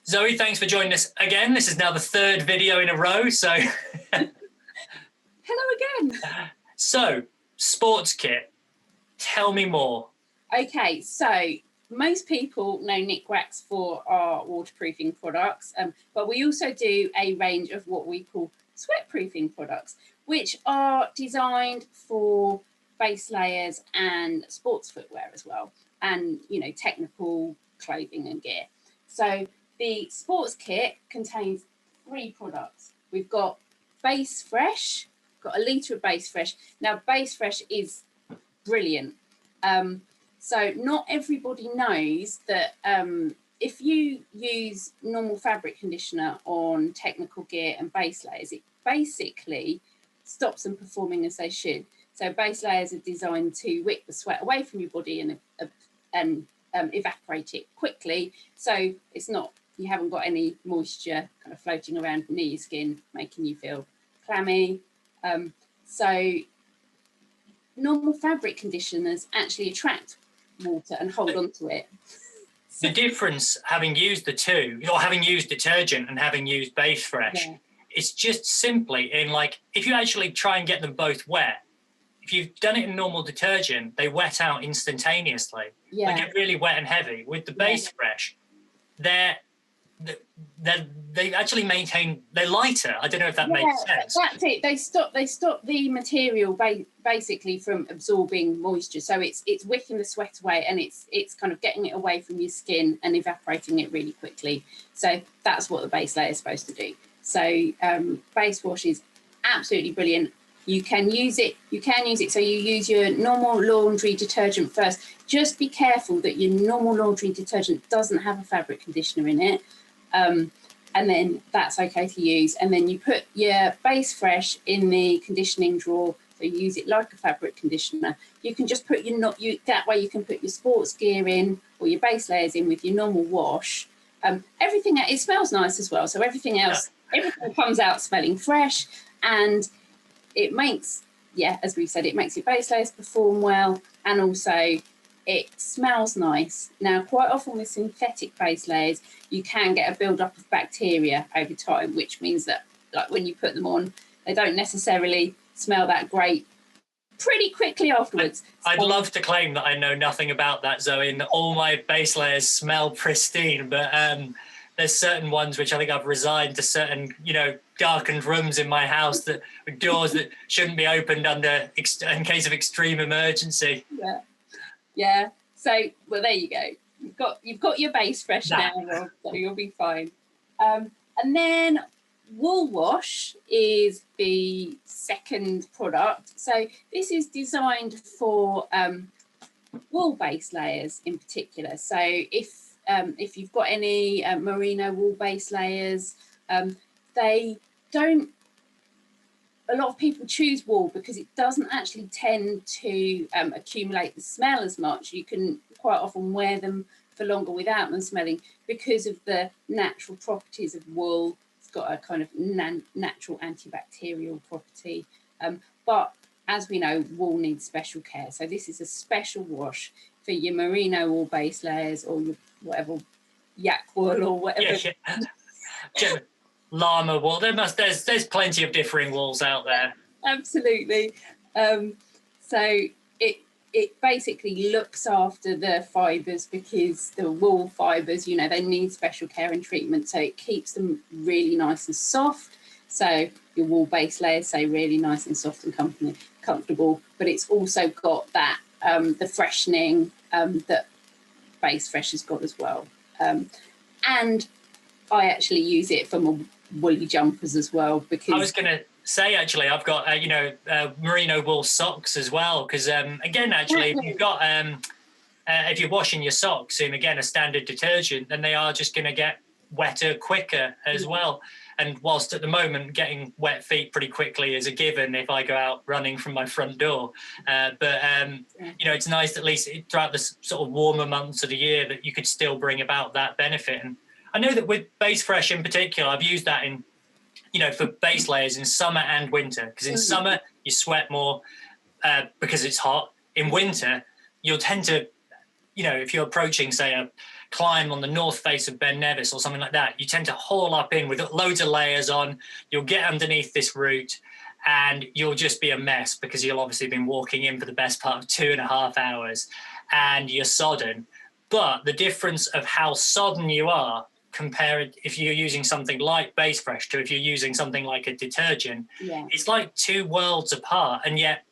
Zoe, thanks for joining us again. This is now the third video in a row. So, hello again. So, Sports Kit, tell me more. Okay, so most people know Nikwax for our waterproofing products, but we also do a range of what we call sweatproofing products, which are designed for base layers and sports footwear as well, and technical clothing and gear. So the Sports Kit contains 3 products. We've got BaseFresh, got a litre of BaseFresh. Now BaseFresh is brilliant. So not everybody knows that if you use normal fabric conditioner on technical gear and base layers, it basically stops them performing as they should. So base layers are designed to wick the sweat away from your body and evaporate it quickly. So it's not, you haven't got any moisture kind of floating around near your skin, making you feel clammy. So normal fabric conditioners actually attract water and hold on to it. The difference, having used the two, or having used detergent and having used BaseFresh, it's just simply in, like, if you actually try and get them both wet, if you've done it in normal detergent, they wet out instantaneously. They get really wet and heavy. With the BaseFresh, they actually maintain, they're lighter. I don't know if that makes sense. That's it. They stop the material basically from absorbing moisture. So it's wicking the sweat away, and it's kind of getting it away from your skin and evaporating it really quickly. So that's what the base layer is supposed to do. So base wash is absolutely brilliant. You can use it. So you use your normal laundry detergent first. Just be careful that your normal laundry detergent doesn't have a fabric conditioner in it. And then that's okay to use. And then you put your BaseFresh in the conditioning drawer. So you use it like a fabric conditioner. You can just put that way you can put your sports gear in, or your base layers in with your normal wash. Everything, it smells nice as well. So everything else, everything comes out smelling fresh, and it makes, as we said, it makes your base layers perform well, and also it smells nice. Now, quite often with synthetic base layers, you can get a build-up of bacteria over time, which means that, like, when you put them on, they don't necessarily smell that great pretty quickly afterwards. I'd love to claim that I know nothing about that, Zoe, and all my base layers smell pristine, but there's certain ones which I think I've resigned to certain, darkened rooms in my house that with doors that shouldn't be opened in case of extreme emergency. Yeah. So, well, there you go. You've got your BaseFresh now, Rob, so you'll be fine. And then Wool Wash is the second product. So this is designed for wool base layers in particular. So if you've got any merino wool base layers, they don't. A lot of people choose wool because it doesn't actually tend to accumulate the smell as much. You can quite often wear them for longer without them smelling because of the natural properties of wool. It's got a kind of natural antibacterial property. But as we know, wool needs special care. So this is a special wash for your merino wool base layers, or your whatever, yak wool or whatever. Llama wool. There's plenty of differing wools out there. Absolutely. So it basically looks after the fibres, because the wool fibres, they need special care and treatment. So it keeps them really nice and soft. So your wool base layers stay really nice and soft and comfortable. But it's also got that the freshening that BaseFresh has got as well. And I actually use it for my woolly jumpers as well, because I was going to say, actually, I've got merino wool socks as well, because again, actually, if you've got if you're washing your socks in, again, a standard detergent, then they are just going to get wetter quicker as well. And whilst at the moment getting wet feet pretty quickly is a given if I go out running from my front door, but it's nice at least throughout the sort of warmer months of the year that you could still bring about that benefit. And I know that with BaseFresh in particular, I've used that in, for base layers in summer and winter, because in summer you sweat more because it's hot. In winter, you'll tend to, if you're approaching, say, a climb on the north face of Ben Nevis or something like that, you tend to haul up in with loads of layers on. You'll get underneath this route and you'll just be a mess because you'll obviously been walking in for the best part of 2.5 hours and you're sodden. But the difference of how sodden you are compared if you're using something like BaseFresh to if you're using something like a detergent, it's like two worlds apart. And yet,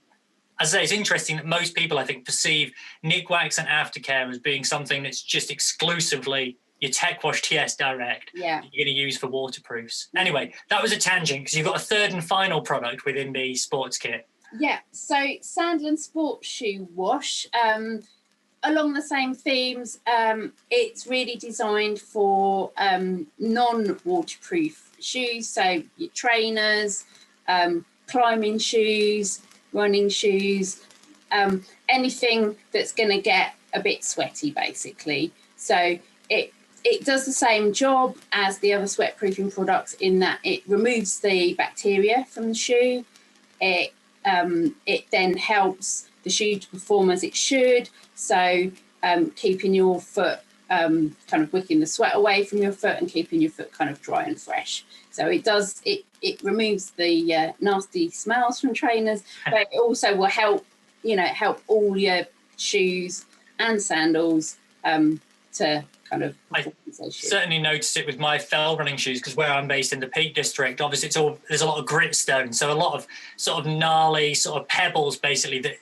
as I say, it's interesting that most people, I think, perceive Nikwax and Aftercare as being something that's just exclusively your Tech Wash TS Direct you're going to use for waterproofs. Anyway, that was a tangent because you've got a third and final product within the sports kit. Yeah, so Sandal and Sports Shoe Wash, along the same themes, it's really designed for non-waterproof shoes, so your trainers, climbing shoes, running shoes, anything that's going to get a bit sweaty, basically. So it does the same job as the other sweat-proofing products in that it removes the bacteria from the shoe. It then helps the shoe to perform as it should. So keeping your foot, kind of wicking the sweat away from your foot and keeping your foot kind of dry and fresh. So it removes the nasty smells from trainers, but it also will help all your shoes and sandals to kind of. I certainly noticed it with my fell running shoes because where I'm based in the Peak District, obviously there's a lot of gritstone, so a lot of sort of gnarly sort of pebbles. Basically, that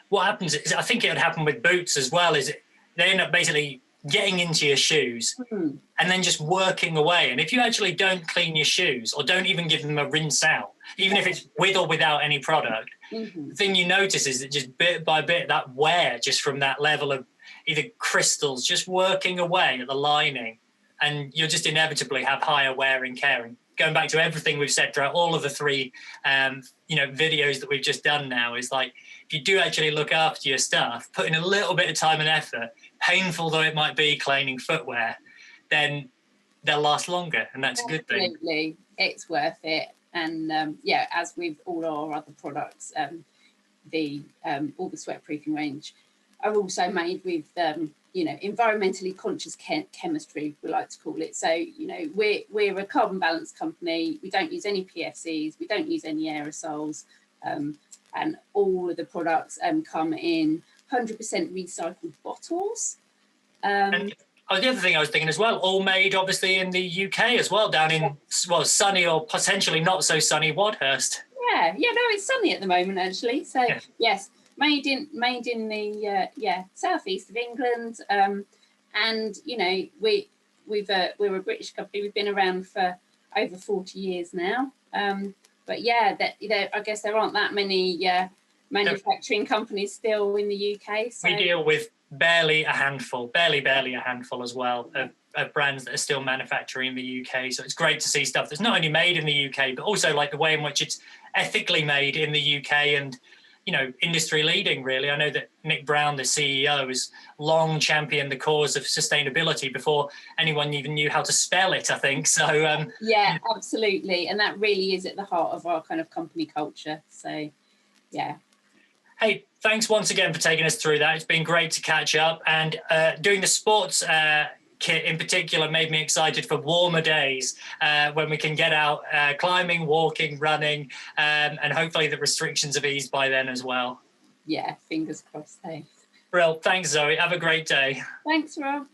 what happens is I think it would happen with boots as well. Is they end up basically getting into your shoes and then just working away. And if you actually don't clean your shoes or don't even give them a rinse out, even if it's with or without any product, the thing you notice is that just bit by bit that wear just from that level of either crystals just working away at the lining, and you'll just inevitably have higher wear and tear. And going back to everything we've said throughout all of the three videos that we've just done now, is like if you do actually look after your stuff, put in a little bit of time and effort, painful though it might be cleaning footwear, then they'll last longer, and that's a good thing. Absolutely, it's worth it. And as with all our other products, all the sweat-proofing range are also made with environmentally conscious chemistry, we like to call it. So we're a carbon balance company. We don't use any PFCs, we don't use any aerosols, and all of the products come in 100% recycled bottles. And the other thing I was thinking as well, all made obviously in the UK as well, down in sunny or potentially not so sunny Wadhurst. No, it's sunny at the moment actually. So yes, made in the southeast of England, and we're a British company. We've been around for over 40 years now. But I guess there aren't that many manufacturing companies still in the UK. So. We deal with barely a handful as well of brands that are still manufacturing in the UK. So it's great to see stuff that's not only made in the UK, but also like the way in which it's ethically made in the UK and, industry leading, really. I know that Nick Brown, the CEO, has long championed the cause of sustainability before anyone even knew how to spell it, I think. So yeah, absolutely. And that really is at the heart of our kind of company culture. So, yeah. Hey, thanks once again for taking us through that. It's been great to catch up, and doing the sports kit in particular made me excited for warmer days when we can get out climbing, walking, running, and hopefully the restrictions have eased by then as well. Yeah, fingers crossed. Hey. Brill, thanks Zoe. Have a great day. Thanks, Rob.